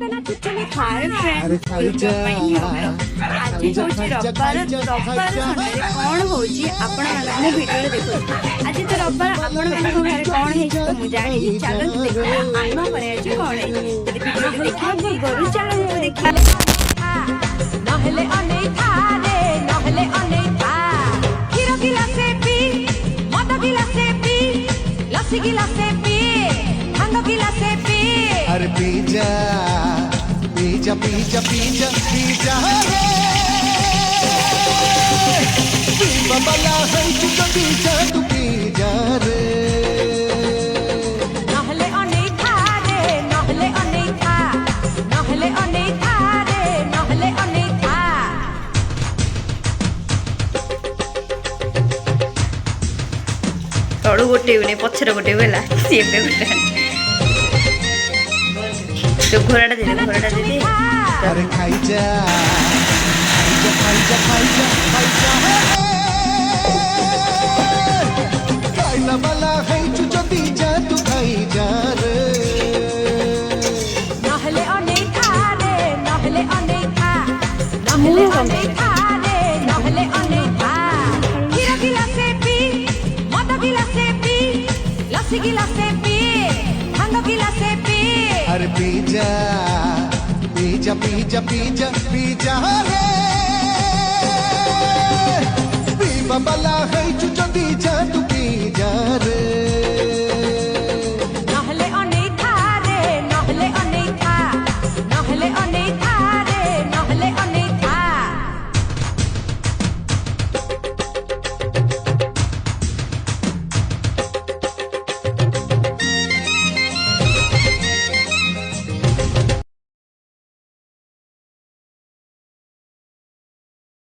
hi friend आज हूँ रविवार संडे कौन होची आपण माने वीडियो देखो आज तो रविवार आपण माने घरे कौन है तो मु जानी चलो देखो आइमा करे आज कौन है वीडियो देखा पूर्व चलो देखा नहले अनेथा रे नहले अनेथा खीर गिलासे पी मद गिलासे पी लस्सी गिलासे पी भांग गिलासे पी अरे पीजा पीजा पीजा पीजा पीजा बाबा है तू पीजा तू पीजा रे नहले अनेथा रे नहले अनेथा नहले अनेथा रे नहले अनेथा तळु गोटे ने पछर गोटे बेला सेबे गोटे तो घोड़ाटा दे अरे खाइजा खाइजा खाइजा खाइजा खाइला वाला है तू पीजा तू खाइजा रे नहले अनेथा रे नहले अनेथा नहले अनेथा रे नहले अनेथा खीर गिलासे पी मद गिलासे पी लस्सी गिलासे पी भांग गिलासे पी अरे पीजा पीजा पीजा पीजा पीजा रे पीवा वाला है तू पीजा तू पीजा रे